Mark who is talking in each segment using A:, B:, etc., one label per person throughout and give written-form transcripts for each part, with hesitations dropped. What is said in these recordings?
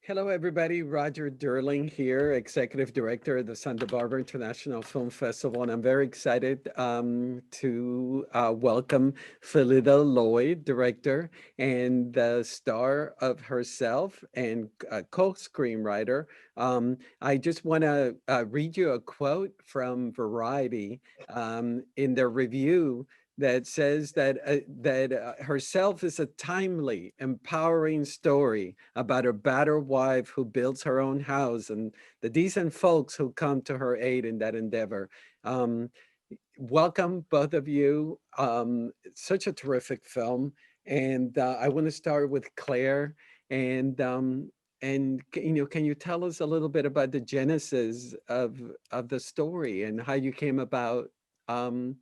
A: Hello, everybody. Roger Durling here, Executive Director of the Santa Barbara International Film Festival, and I'm very excited to welcome Phyllida Lloyd, Director and the star of Herself and co-screenwriter. I just want to read you a quote from Variety in their review that says that Herself is a timely, empowering story about a battered wife who builds her own house and the decent folks who come to her aid in that endeavor. Um, Welcome, both of you. Such a terrific film, and I want to start with Claire. And can you tell us a little bit about the genesis of the story and how you came about um,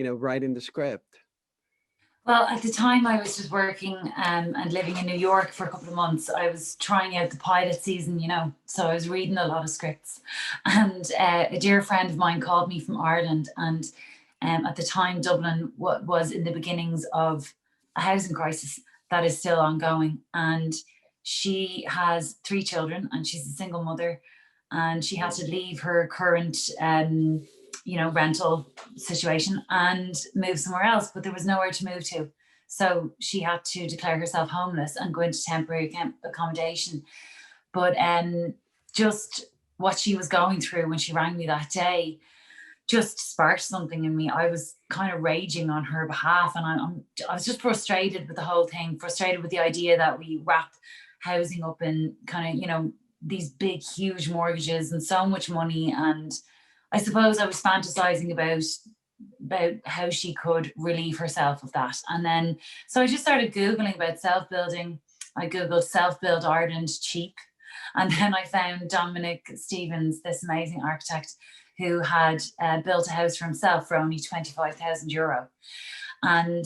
A: writing the script?
B: Well, at the time I was just working and living in New York for a couple of months. I was trying out the pilot season, so I was reading a lot of scripts. And a dear friend of mine called me from Ireland. And at the time, Dublin was in the beginnings of a housing crisis that is still ongoing. And she has three children and she's a single mother. And she had
A: Mm.
B: to leave her current rental situation and move somewhere else, but there was nowhere to move to. So she had to declare herself homeless and go into temporary accommodation. But just what she was going through when she rang me that day just sparked something in me. I was kind of raging on her behalf, and I was just frustrated with the whole thing, frustrated with the idea that we wrap housing up in kind of, these big, huge mortgages and so much money. And I suppose I was fantasizing about how she could relieve herself of that. And then, so I just started Googling about self-building. I Googled self-build Ireland cheap. And then I found Dominic Stevens, this amazing architect who had built a house for himself for only €25,000. And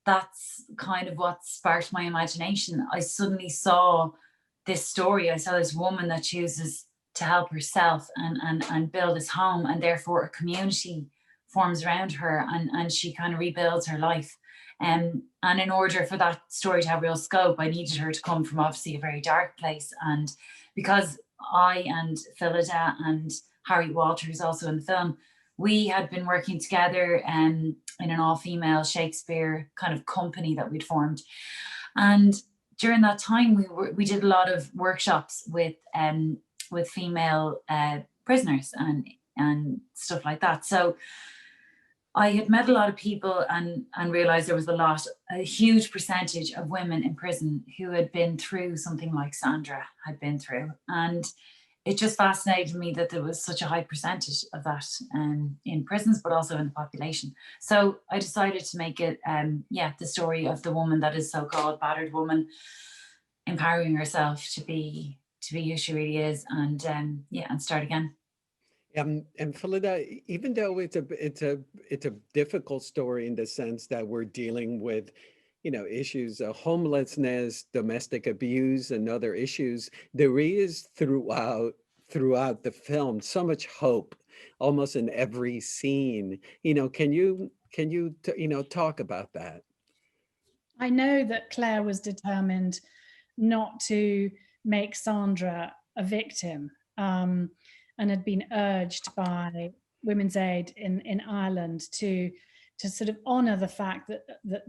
B: that's kind of what sparked my imagination. I suddenly saw this story. I saw this woman that chooses to help herself and build this home, and therefore a community forms around her, and she kind of rebuilds her life. And in order for that story to have real scope, I needed her to come from obviously a very dark place. And because I and Phyllida and Harry Walter, who's also in the film, we had been working together in an all-female Shakespeare kind of company that we'd formed. And during that time, we did a lot of workshops with female prisoners and stuff like that. So I had met a lot of people and realized there was a huge percentage of women in prison who had been through something like Sandra had been through. And it just fascinated me that there was such a high percentage of that in prisons, but also in the population. So I decided to make it, the story of the woman that is so-called battered woman, empowering herself to be who she really is, and start again.
A: And Phyllida, even though it's a difficult story in the sense that we're dealing with, issues of homelessness, domestic abuse, and other issues, there is throughout the film so much hope, almost in every scene. Can you talk about that?
C: I know that Claire was determined not to make Sandra a victim, and had been urged by Women's Aid in Ireland to sort of honour the fact that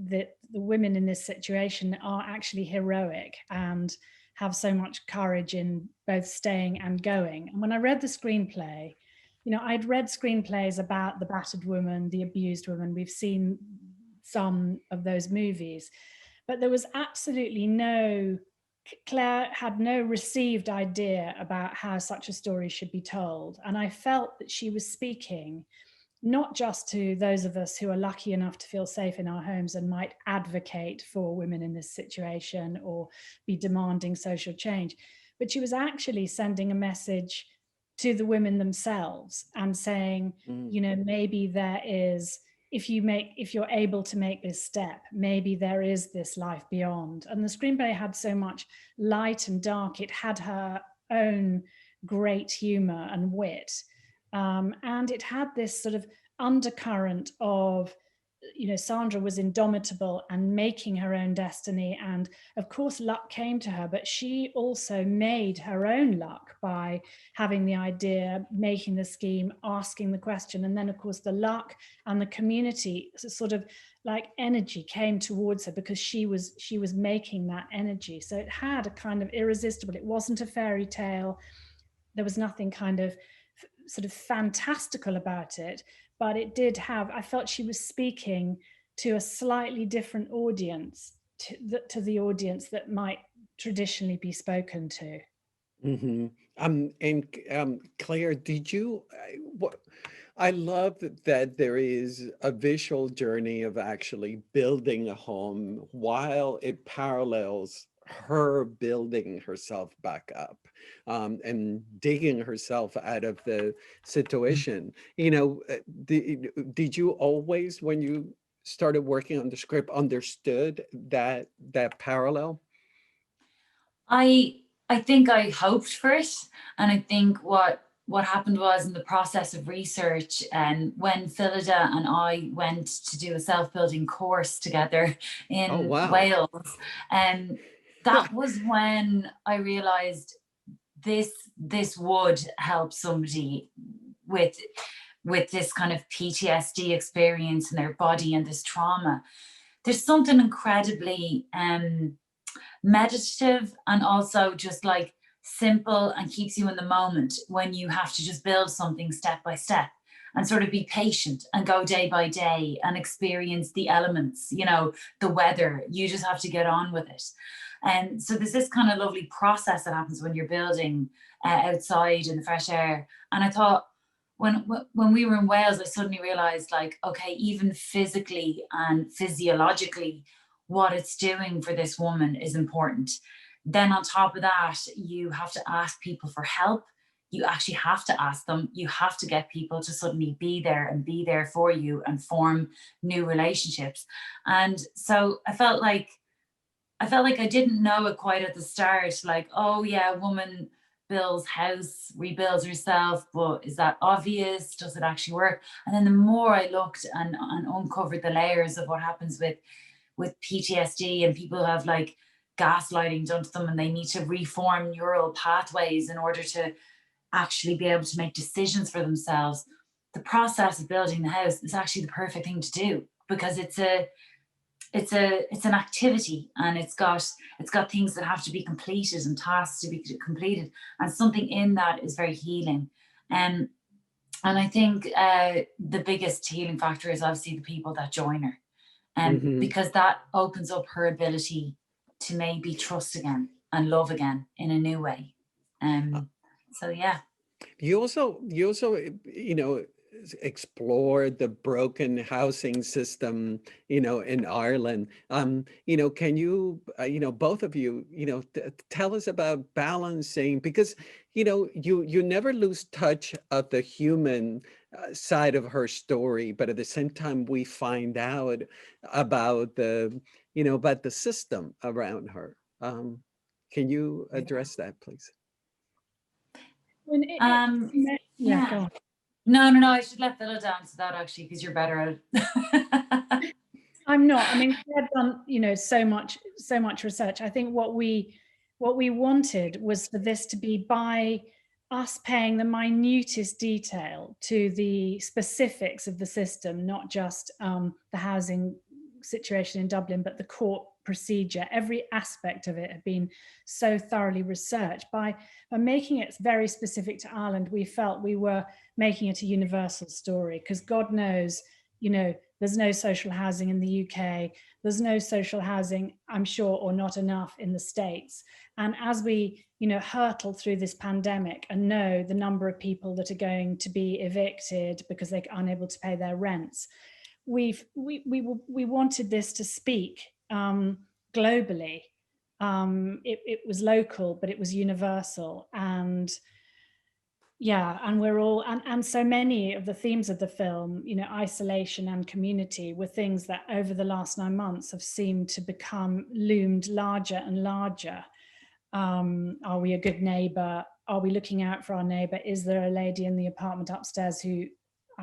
C: the women in this situation are actually heroic and have so much courage in both staying and going. And when I read the screenplay, I'd read screenplays about the battered woman, the abused woman. We've seen some of those movies, but there was absolutely Claire had no received idea about how such a story should be told. And I felt that she was speaking not just to those of us who are lucky enough to feel safe in our homes and might advocate for women in this situation or be demanding social change, but she was actually sending a message to the women themselves and saying,
A: Mm.
C: maybe there is, if you're able to make this step, maybe there is this life beyond. And the screenplay had so much light and dark. It had her own great humor and wit. And it had this sort of undercurrent of you know, Sandra was indomitable and making her own destiny. And of course, luck came to her, but she also made her own luck by having the idea, making the scheme, asking the question. And then, of course, the luck and the community sort of like energy came towards her because she was making that energy. So it had a kind of irresistible, it wasn't a fairy tale. There was nothing kind of sort of fantastical about it, but it did have, I felt she was speaking to a slightly different audience, to the audience that might traditionally be spoken to.
A: Mm-hmm. Claire, did you, I love that there is a visual journey of actually building a home while it parallels her building herself back up, and digging herself out of the situation. You know, did you always, when you started working on the script, understood that parallel?
B: I think I hoped for it, and I think what happened was in the process of research, and when Phyllida and I went to do a self-building course together
A: Oh,
B: in
A: wow.
B: Wales, and that was when I realized this would help somebody with this kind of PTSD experience in their body and this trauma. There's something incredibly meditative and also just like simple and keeps you in the moment when you have to just build something step by step and sort of be patient and go day by day and experience the elements, you know, the weather. You just have to get on with it. And so there's this kind of lovely process that happens when you're building outside in the fresh air. And I thought, when we were in Wales, I suddenly realized, like, okay, even physically and physiologically, what it's doing for this woman is important. Then on top of that, you have to ask people for help. You actually have to ask them. You have to get people to suddenly be there and be there for you and form new relationships. And so I felt like I didn't know it quite at the start. Like, oh yeah, a woman builds house, rebuilds herself, but is that obvious? Does it actually work? And then the more I looked and uncovered the layers of what happens with PTSD, and people have like gaslighting done to them and they need to reform neural pathways in order to actually be able to make decisions for themselves. The process of building the house is actually the perfect thing to do, because it's an activity, and it's got things that have to be completed and tasks to be completed, and something in that is very healing. And I think the biggest healing factor is obviously the people that join her. Because that opens up her ability to maybe trust again and love again in a new way. So yeah.
A: You also, you know, explored the broken housing system, you know, in Ireland. You know, can you, you know, both of you, you know, tell us about balancing, because, you know, you never lose touch of the human side of her story, but at the same time, we find out about the, you know, about the system around her. Can you address that, please?
C: Yeah,
B: Yeah.
C: go on.
B: No, I should let Phyllida answer that actually, because you're better at it.
C: I'm not. I mean, we had done, you know, so much research. I think what we wanted was for this to be by us paying the minutest detail to the specifics of the system, not just the housing situation in Dublin, but the court procedure. Every aspect of it had been so thoroughly researched. By making it very specific to Ireland, we felt we were making it a universal story, because God knows, you know, there's no social housing in the UK. There's no social housing, I'm sure, or not enough in the States. And as we, you know, hurtle through this pandemic and know the number of people that are going to be evicted because they're unable to pay their rents, we wanted this to speak globally. It was local, but it was universal. And yeah, and we're all, and so many of the themes of the film, you know, isolation and community, were things that over the last 9 months have seemed to become loomed larger and larger. Are we a good neighbor? Are we looking out for our neighbor? Is there a lady in the apartment upstairs who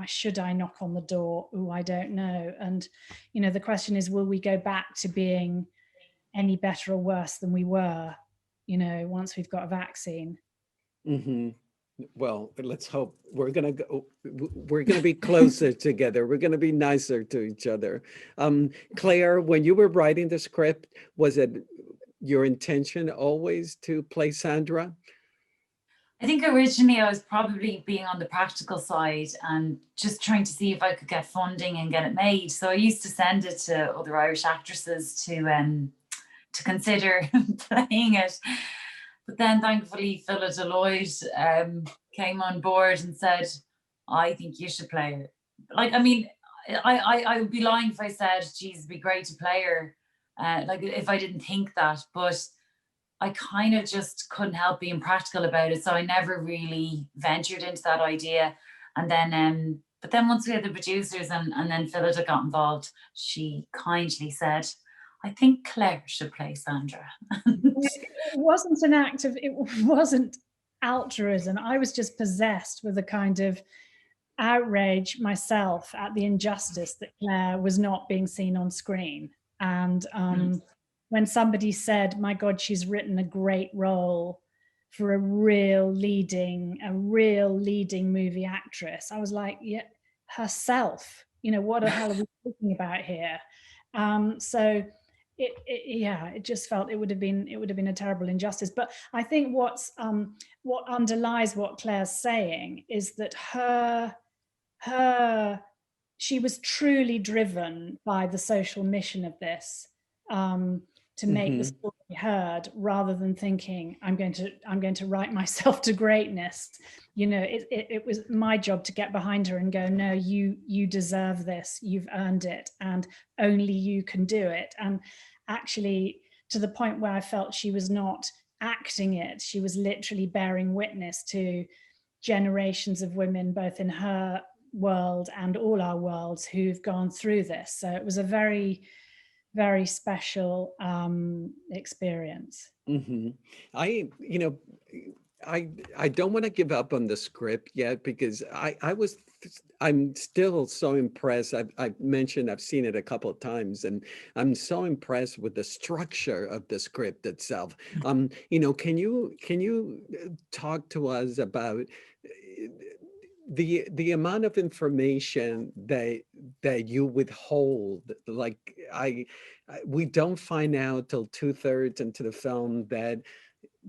C: should I knock on the door? Oh, I don't know. And, you know, the question is, will we go back to being any better or worse than we were, you know, once we've got a vaccine?
A: Mm-hmm. Well, let's hope we're going to be closer together. We're going to be nicer to each other. Claire, when you were writing the script, was it your intention always to play Sandra?
B: I think originally I was probably being on the practical side and just trying to see if I could get funding and get it made. So I used to send it to other Irish actresses to consider playing it. But then thankfully Phyllida Lloyd came on board and said, I think you should play her. Like, I mean, I would be lying if I said, geez, it'd be great to play her. Like if I didn't think that, but I kind of just couldn't help being practical about it. So I never really ventured into that idea. And then, but then once we had the producers and then Phyllida got involved, she kindly said, I think Claire should play Sandra.
C: It wasn't an act of, it wasn't altruism. I was just possessed with a kind of outrage myself at the injustice that Claire was not being seen on screen. And when somebody said, my God, she's written a great role for a real leading movie actress, I was like, yeah, herself, you know, what the hell are we talking about here? So it just felt it would have been a terrible injustice. But I think what underlies what Claire's saying is that she was truly driven by the social mission of this, to make the story heard, rather than thinking, I'm going to write myself to greatness. You know, it was my job to get behind her and go, no, you deserve this, you've earned it, and only you can do it. And actually, to the point where I felt she was not acting it, she was literally bearing witness to generations of women, both in her world and all our worlds, who've gone through this. So it was a very, very special experience.
A: I don't want to give up on the script yet, because I'm still so impressed. I've mentioned I've seen it a couple of times, and I'm so impressed with the structure of the script itself. Can you talk to us about the amount of information that you withhold? Like we don't find out till 2/3 into the film that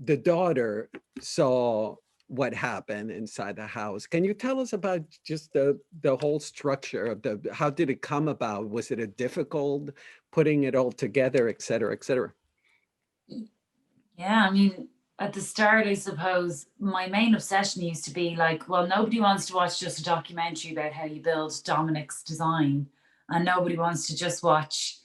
A: the daughter saw what happened inside the house. Can you tell us about just the whole structure of how did it come about? Was it a difficult putting it all together, et cetera, et cetera?
B: Yeah, I mean, at the start, I suppose my main obsession used to be like, well, nobody wants to watch just a documentary about how you build Dominic's design, and nobody wants to just watch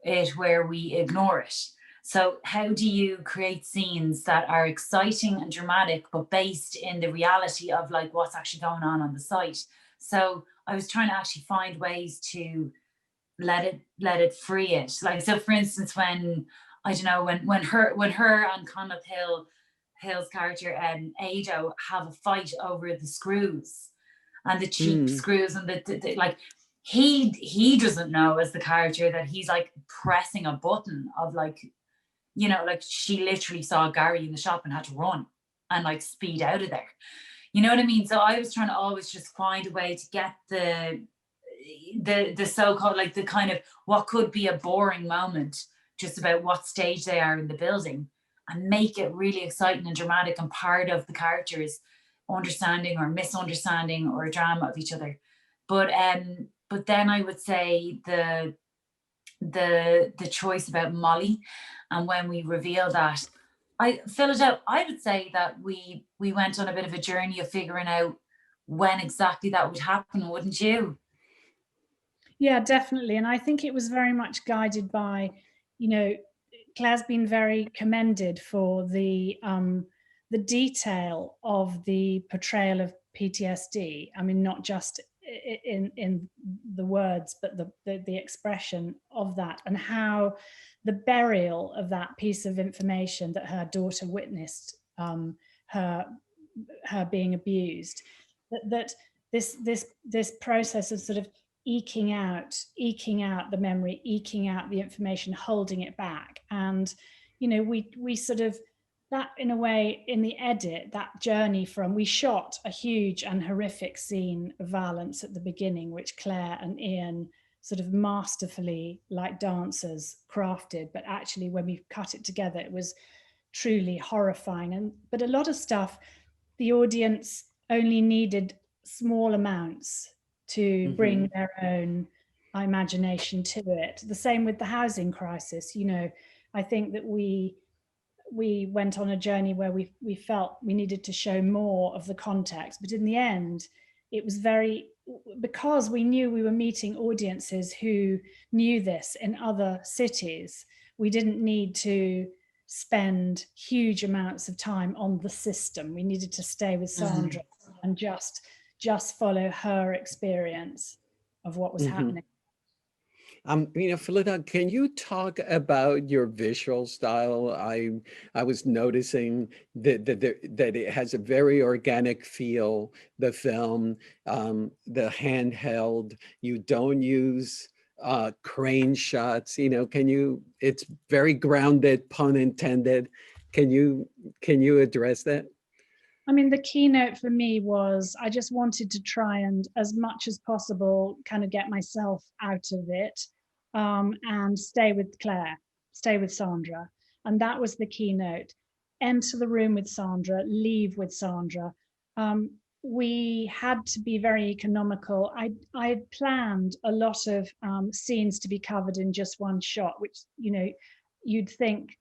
B: it where we ignore it. So how do you create scenes that are exciting and dramatic, but based in the reality of like what's actually going on the site? So I was trying to actually find ways to let it free it. Like, so for instance, when I don't know, when her and Colin Hill's character and Ado have a fight over the screws and the cheap screws and the like, he doesn't know as the character that he's like pressing a button of like, you know, like she literally saw Gary in the shop and had to run and like speed out of there. You know what I mean? So I was trying to always just find a way to get the so-called, like the kind of what could be a boring moment just about what stage they are in the building, and make it really exciting and dramatic and part of the characters understanding or misunderstanding or drama of each other. But then I would say the choice about Molly, and when we reveal that, I fill it out. I would say that we went on a bit of a journey of figuring out when exactly that would happen, wouldn't you?
C: Yeah, definitely. And I think it was very much guided by, you know, Claire's been very commended for the detail of the portrayal of PTSD. I mean, not just in the words, but the expression of that, and how the burial of that piece of information that her daughter witnessed, her being abused, that this process of sort of eking out the memory, eking out the information, holding it back. And, you know, we sort of, that in a way, in the edit, that journey from, we shot a huge and horrific scene of violence at the beginning, which Claire and Ian sort of masterfully, like dancers, crafted. But actually, when we cut it together, it was truly horrifying. But a lot of stuff, the audience only needed small amounts to bring their own imagination to it. The same with the housing crisis. You know, I think that we went on a journey where we felt we needed to show more of the context, but in the end, it was because we knew we were meeting audiences who knew this in other cities. We didn't need to spend huge amounts of time on the system. We needed to stay with Sandra and just follow her experience of what was happening.
A: You know, Phyllida, can you talk about your visual style? I was noticing that it has a very organic feel, the film, the handheld. You don't use crane shots, you know, it's very grounded, pun intended. Can you address that?
C: I mean, the keynote for me was I just wanted to try and, as much as possible, kind of get myself out of it, and stay with Claire, stay with Sandra. And that was the keynote. Enter the room with Sandra, leave with Sandra. We had to be very economical. I had planned a lot of scenes to be covered in just one shot, which, you know, you'd think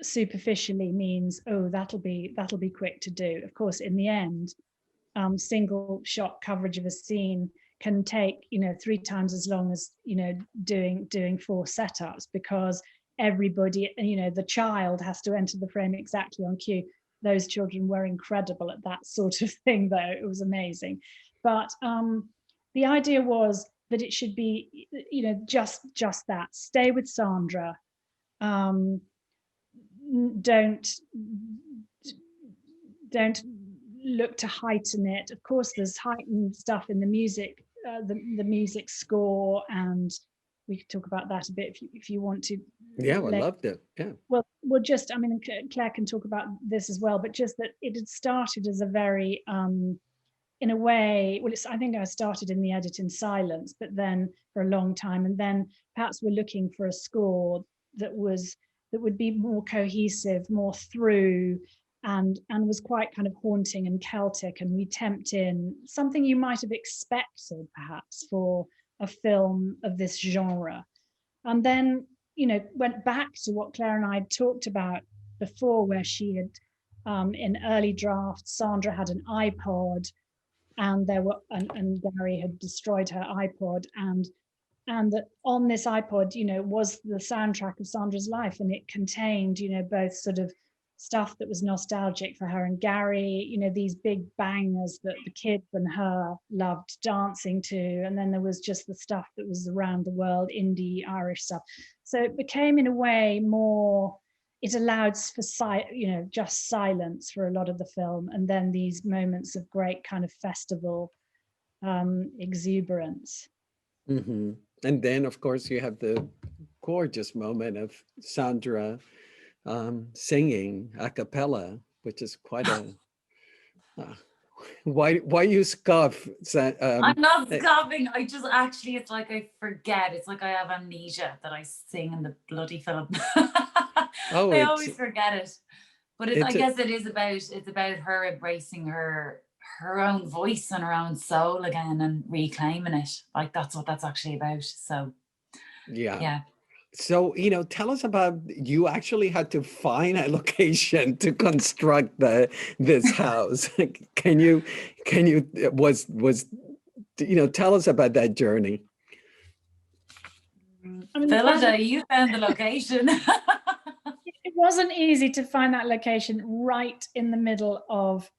C: superficially means, oh, that'll be quick to do. Of course, in the end, single shot coverage of a scene can take, you know, 3 times as long as, you know, doing 4 setups, because everybody, you know, the child has to enter the frame exactly on cue. Those children were incredible at that sort of thing, though. It was amazing. But the idea was that it should be, you know, just that. Stay with Sandra. Don't look to heighten it. Of course, there's heightened stuff in the music, the music score, and we could talk about that a bit if you want to.
A: Yeah, I loved it. Yeah.
C: Well, just, I mean, Claire can talk about this as well, but just that it had started as a very, in a way, well, I think I started in the edit in silence, but then for a long time, and then perhaps we're looking for a score that would be more cohesive, more through, and was quite kind of haunting and Celtic, and we temped in something you might have expected perhaps for a film of this genre. And then, you know, went back to what Claire and I had talked about before, where she had, in early drafts, Sandra had an iPod, and and Gary had destroyed her iPod, and that on this iPod, you know, was the soundtrack of Sandra's life, and it contained, you know, both sort of stuff that was nostalgic for her and Gary, you know, these big bangers that the kids and her loved dancing to, and then there was just the stuff that was around the world, indie Irish stuff. So it became, in a way, more, it allowed for you know, just silence for a lot of the film, and then these moments of great kind of festival exuberance.
A: And then, of course, you have the gorgeous moment of Sandra singing a cappella, which is quite a. Why you scoff?
B: I'm not scoffing. I just actually, it's like I forget. It's like I have amnesia that I sing in the bloody film.
A: Oh,
B: I always forget it. But I guess it's about her embracing her own voice and her own soul again and reclaiming it. Like that's what that's actually about. So yeah.
A: So, you know, tell us about, you actually had to find a location to construct this house. Can you tell us about that journey?
B: Phyllida, you found the location.
C: It wasn't easy to find that location right in the middle of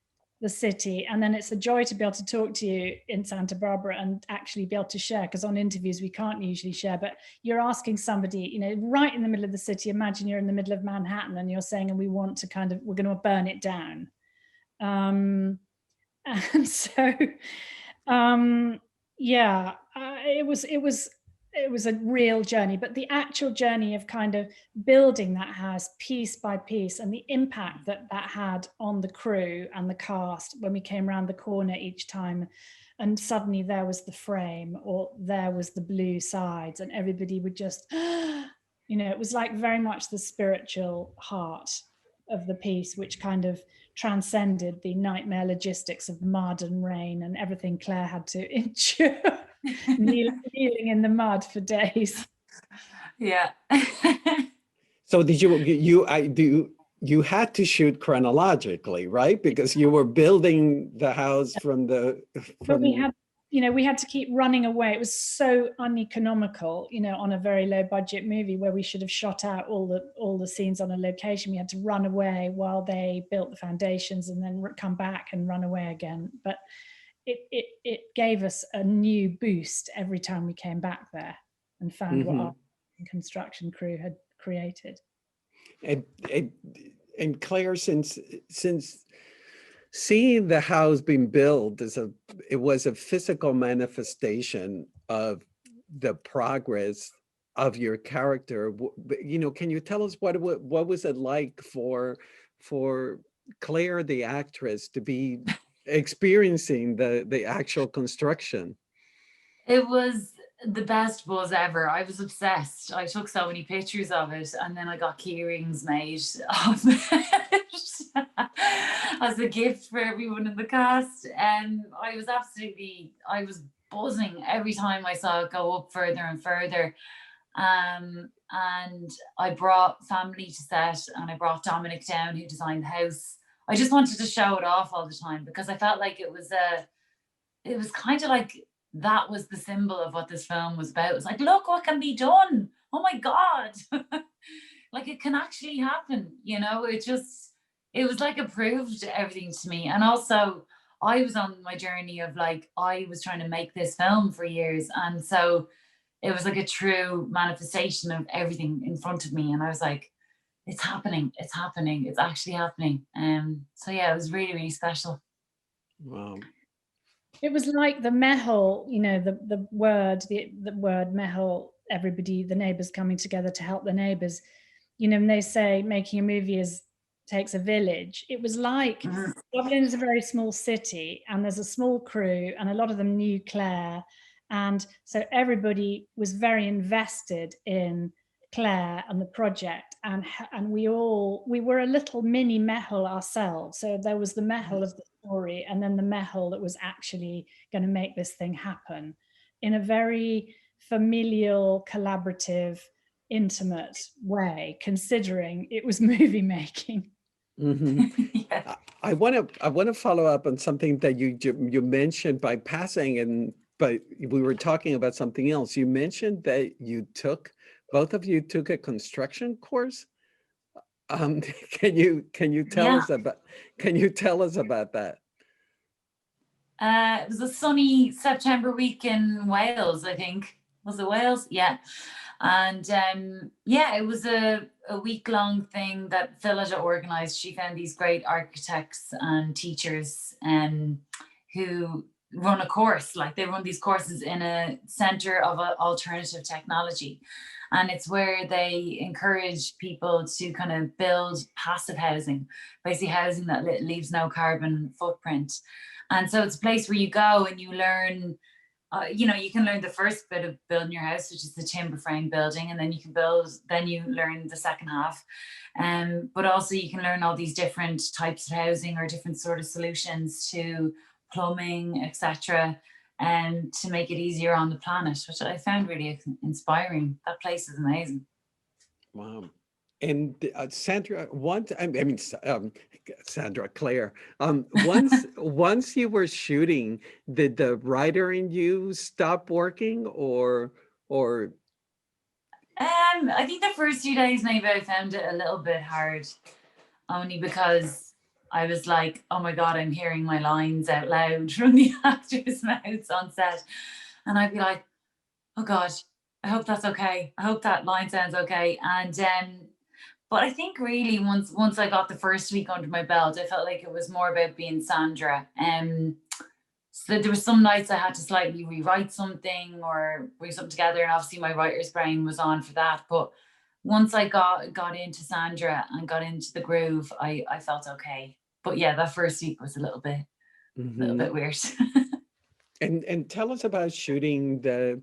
C: the city, and then it's a joy to be able to talk to you in Santa Barbara and actually be able to share, because on interviews we can't usually share, but you're asking somebody, you know, right in the middle of the city. Imagine you're in the middle of Manhattan and you're saying, and we're going to burn it down. And so Yeah, it was a real journey, but the actual journey of kind of building that house piece by piece, and the impact that that had on the crew and the cast when we came around the corner each time, and suddenly there was the frame or there was the blue sides, and everybody would just, you know, it was like very much the spiritual heart of the piece, which kind of transcended the nightmare logistics of mud and rain and everything Claire had to endure, kneeling in the mud for days.
B: Yeah.
A: So did you had to shoot chronologically, right? Because you were building the house
C: But we had, you know, we had to keep running away. It was so uneconomical, you know, on a very low budget movie where we should have shot out all the scenes on a location. We had to run away while they built the foundations and then come back and run away again. But it gave us a new boost every time we came back there and found what our construction crew had created.
A: And Claire, since seeing the house being built it was a physical manifestation of the progress of your character. You know, can you tell us what was it like for Claire, the actress, to be experiencing the actual construction?
B: It was the best buzz ever. I was obsessed. I took so many pictures of it, and then I got key rings made of it as a gift for everyone in the cast. And I was buzzing every time I saw it go up further and further. And I brought family to set, and I brought Dominic down, who designed the house. I just wanted to show it off all the time because I felt like it was kind of like that was the symbol of what this film was about. It was like, look what can be done. Oh my God. Like it can actually happen, you know. It was like it proved everything to me. And also I was on my journey of like, I was trying to make this film for years. And so it was like a true manifestation of everything in front of me. And I was like, it's happening. It's happening. It's actually happening. So yeah, it was really, really special.
A: Wow.
C: It was like the mehel, you know, the word mehel, everybody, the neighbors coming together to help the neighbors. You know, when they say making a movie takes a village, it was like Dublin is a very small city and there's a small crew and a lot of them knew Claire. And so everybody was very invested in Claire and the project, and we were a little mini mehel ourselves. So there was the mehel of the story, and then the mehel that was actually going to make this thing happen in a very familial, collaborative, intimate way, considering it was movie making.
B: Yeah.
A: I want to follow up on something that you mentioned by passing, but we were talking about something else. You mentioned that both of you took a construction course. Can you tell us about that?
B: It was a sunny September week in Wales, I think. Was it Wales? Yeah. And yeah, it was a week-long thing that Phyllida organised. She found these great architects and teachers who run a course. Like they run these courses in a centre of alternative technology. And it's where they encourage people to kind of build passive housing, basically housing that leaves no carbon footprint. And so it's a place where you go and you learn, you know, you can learn the first bit of building your house, which is the timber frame building, and then you learn the second half. But also you can learn all these different types of housing or different sort of solutions to plumbing, etc., and to make it easier on the planet, which I found really inspiring. That place is amazing.
A: Wow. And Sandra, Sandra, Claire, once you were shooting, did the writer in you stop working or?
B: I think the first few days maybe I found it a little bit hard, only because I was like, oh my God, I'm hearing my lines out loud from the actors' mouths on set. And I'd be like, oh God, I hope that's okay. I hope that line sounds okay. And but I think really once I got the first week under my belt, I felt like it was more about being Sandra. So there were some nights I had to slightly rewrite something or bring something together, and obviously my writer's brain was on for that. But once I got into Sandra and got into the groove, I felt okay. But yeah, that first week was a little bit weird.
A: And tell us about shooting the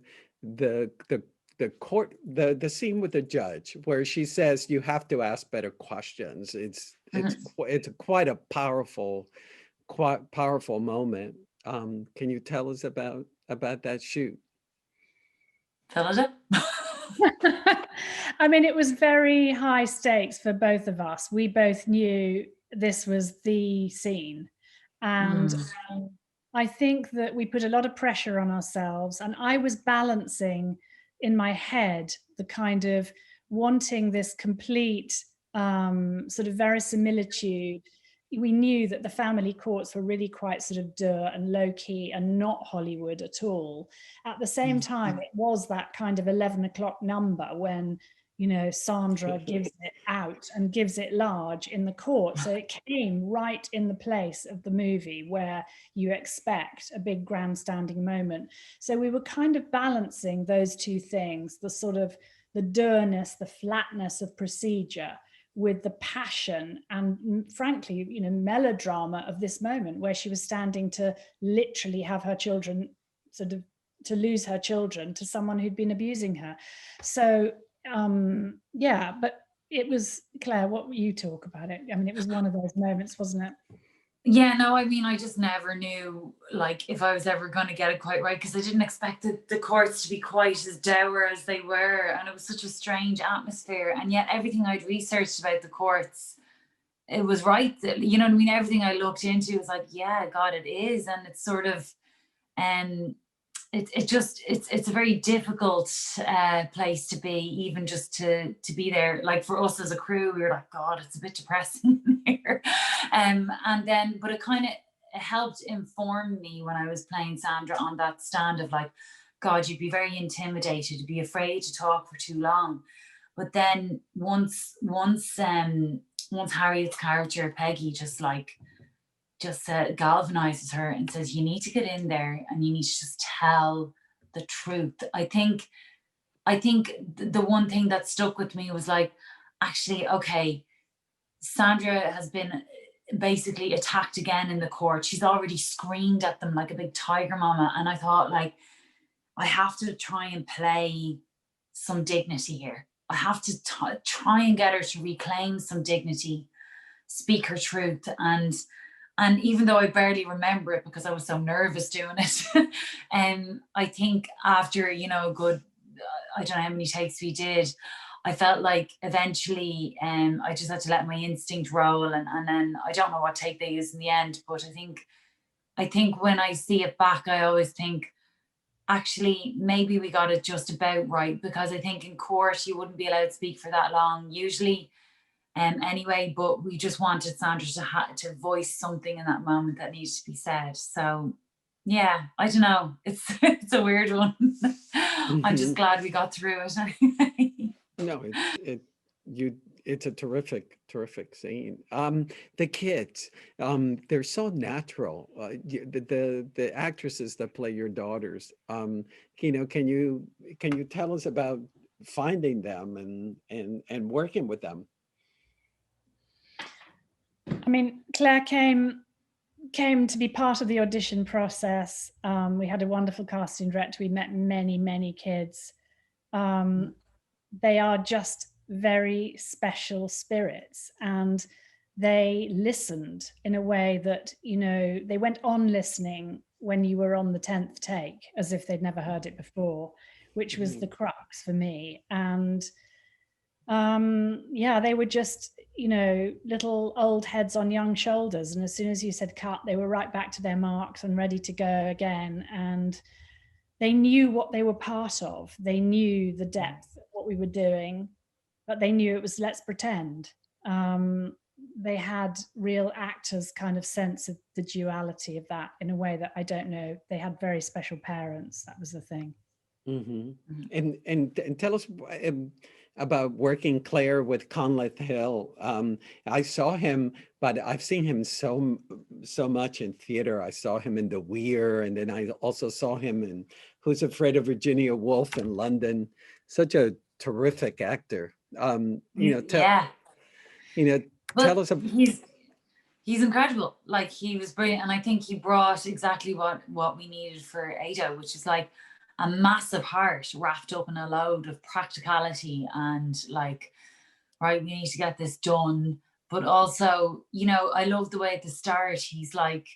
A: court, the scene with the judge where she says you have to ask better questions. It's quite a powerful moment. Can you tell us about that shoot?
B: Phyllida?
C: I mean, it was very high stakes for both of us. We both knew this was the scene. And I think that we put a lot of pressure on ourselves. And I was balancing in my head the kind of wanting this complete sort of verisimilitude. We knew that the family courts were really quite sort of and low key and not Hollywood at all. At the same time, it was that kind of 11 o'clock number when, you know, Sandra gives it out and gives it large in the court. So it came right in the place of the movie where you expect a big grandstanding moment. So we were kind of balancing those two things, the sort of the dourness, the flatness of procedure, with the passion and frankly, you know, melodrama of this moment where she was standing to literally have her children sort of to lose her children to someone who'd been abusing her. So yeah, but it was, Claire, what you talk about it? I mean, it was one of those moments, wasn't it?
B: Yeah, no, I mean, I just never knew like if I was ever going to get it quite right, because I didn't expect the courts to be quite as dour as they were, and it was such a strange atmosphere. And yet everything I'd researched about the courts, it was right. You know what I mean? Everything I looked into was like, yeah, God, it is. And it's sort of it's a very difficult place to be, even just to be there. Like for us as a crew, we were like, God, it's a bit depressing here. And then, but it kind of helped inform me when I was playing Sandra on that stand of like, God, you'd be very intimidated, you'd be afraid to talk for too long. But then once Harriet's character Peggy just galvanizes her and says, you need to get in there and you need to just tell the truth. I think the one thing that stuck with me was like, actually, okay, Sandra has been basically attacked again in the court. She's already screamed at them like a big tiger mama. And I thought, like, I have to try and play some dignity here. I have to try and get her to reclaim some dignity, speak her truth. And even though I barely remember it because I was so nervous doing it, I think after, you know, a good, I don't know how many takes we did, I felt like eventually I just had to let my instinct roll, and then I don't know what take they used in the end, but I think when I see it back, I always think, actually, maybe we got it just about right, because I think in court you wouldn't be allowed to speak for that long usually. Anyway, but we just wanted Sandra to voice something in that moment that needs to be said. So yeah, I don't know. It's a weird one. I'm just glad we got through it anyway.
A: No, it's a terrific scene. The kids, they're so natural. The actresses that play your daughters, you know, can you tell us about finding them and working with them?
C: I mean, Claire came to be part of the audition process. We had a wonderful casting director. We met many kids. They are just very special spirits, and they listened in a way that, you know, they went on listening when you were on the 10th take as if they'd never heard it before, which was the crux for me. And yeah, they were just, you know, little old heads on young shoulders, and as soon as you said cut, they were right back to their marks and ready to go again. And they knew what they were part of. They knew the depth of what we were doing, but they knew it was let's pretend. They had real actors' kind of sense of the duality of that in a way that I don't know. They had very special parents. That was the thing.
A: And tell us, about working, Claire, with Colin Hill. I saw him, but I've seen him so much in theater. I saw him in The Weir, and then I also saw him in Who's Afraid of Virginia Woolf in London. Such a terrific actor.
B: Yeah.
A: Tell us.
B: He's incredible. Like, he was brilliant, and I think he brought exactly what we needed for Ada, which is like a massive heart wrapped up in a load of practicality and like, right, we need to get this done. But also, I love the way at the start he's like,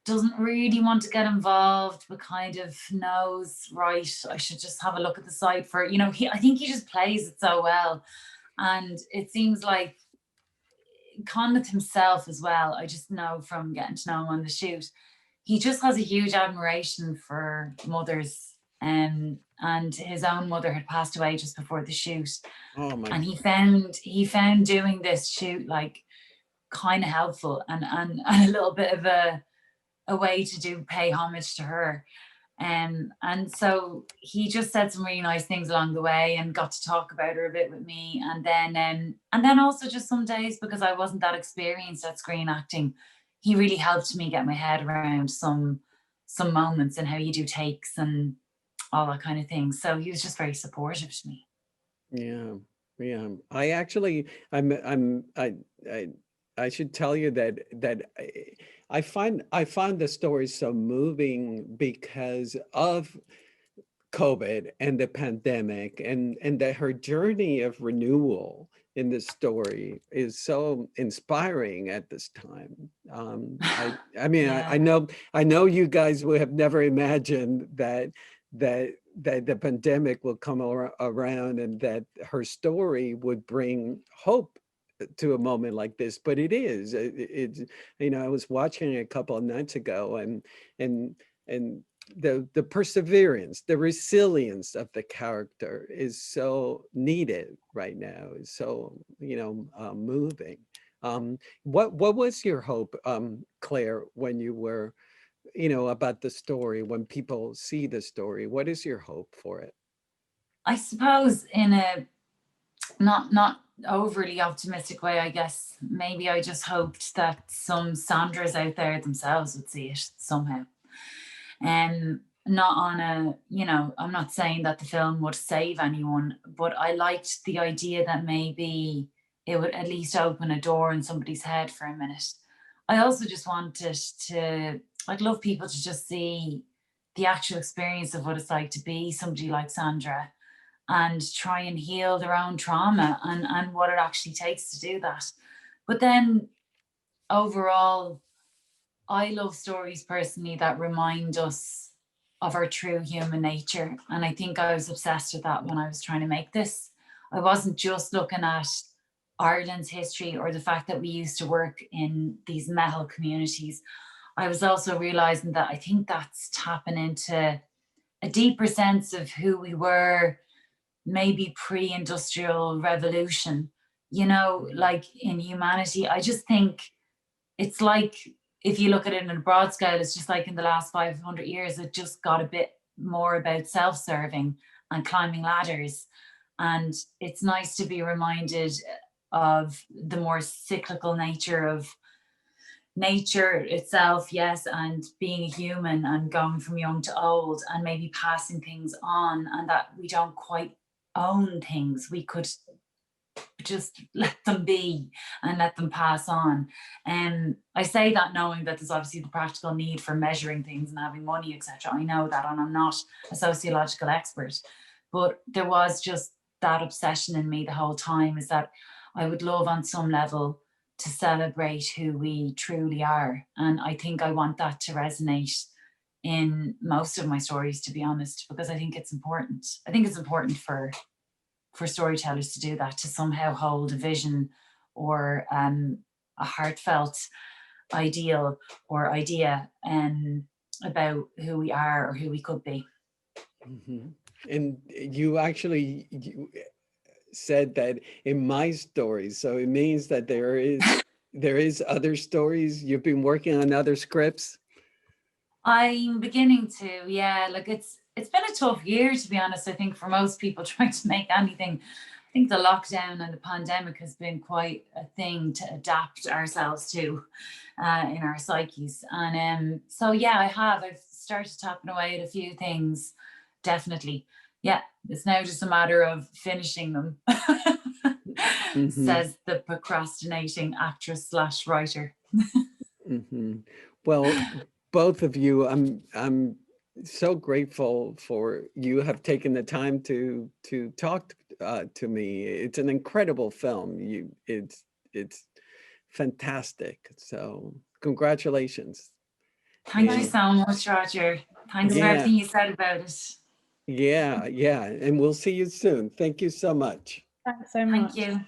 B: doesn't really want to get involved, but kind of knows, right, I should just have a look at the site for, I think he just plays it so well. And it seems like Conleth himself as well, I just know from getting to know him on the shoot, he just has a huge admiration for mothers. And his own mother had passed away just before the shoot.
A: Oh my!
B: And he found doing this shoot like kind of helpful and a little bit of a way to pay homage to her. And so he just said some really nice things along the way and got to talk about her a bit with me. And then also just some days, because I wasn't that experienced at screen acting, he really helped me get my head around some moments and how you do takes and all that kind of thing. So he was just very supportive to me.
A: Yeah. I should tell you that I find the story so moving because of COVID and the pandemic, and that her journey of renewal in this story is so inspiring at this time. I mean,
B: Yeah.
A: I know you guys would have never imagined that the pandemic will come around and that her story would bring hope to a moment like this, but it's I was watching it a couple of nights ago, and the perseverance, the resilience of the character is so needed right now. It's so moving. What was your hope, Claire, when you were about the story, when people see the story? What is your hope for it?
B: I suppose in a not overly optimistic way, I guess maybe I just hoped that some Sandras out there themselves would see it somehow. Not on a, I'm not saying that the film would save anyone, but I liked the idea that maybe it would at least open a door in somebody's head for a minute. I also just wanted to, I'd love people to just see the actual experience of what it's like to be somebody like Sandra and try and heal their own trauma and what it actually takes to do that. But then overall, I love stories personally that remind us of our true human nature. And I think I was obsessed with that when I was trying to make this. I wasn't just looking at Ireland's history or the fact that we used to work in these metal communities. I was also realizing that I think that's tapping into a deeper sense of who we were, maybe pre-industrial revolution, like in humanity. I just think it's like, if you look at it in a broad scale, it's just like in the last 500 years, it just got a bit more about self-serving and climbing ladders. And it's nice to be reminded of the more cyclical nature of nature itself, yes, and being a human and going from young to old and maybe passing things on, and that we don't quite own things. We could just let them be and let them pass on. And I say that knowing that there's obviously the practical need for measuring things and having money, etc. I know that, and I'm not a sociological expert, but there was just that obsession in me the whole time, is that I would love on some level to celebrate who we truly are. And I think I want that to resonate in most of my stories, to be honest, because I think it's important. I think it's important for storytellers to do that, to somehow hold a vision or a heartfelt ideal or idea about who we are or who we could be.
A: Mm-hmm. And you actually said that in my stories, so it means that there is other stories. You've been working on other scripts.
B: I'm beginning to, yeah. Like it's been a tough year, to be honest. I think for most people trying to make anything. I think the lockdown and the pandemic has been quite a thing to adapt ourselves to in our psyches. And so, yeah, I've started tapping away at a few things, definitely. Yeah, it's now just a matter of finishing them, says the procrastinating actress / writer.
A: Well, both of you, I'm so grateful for you have taken the time to talk to me. It's an incredible film. It's fantastic. So congratulations.
B: Thank you so much, Roger. Thanks for everything you said about it.
A: Yeah, and we'll see you soon. Thank you so much.
C: Thanks so much.
B: Thank you.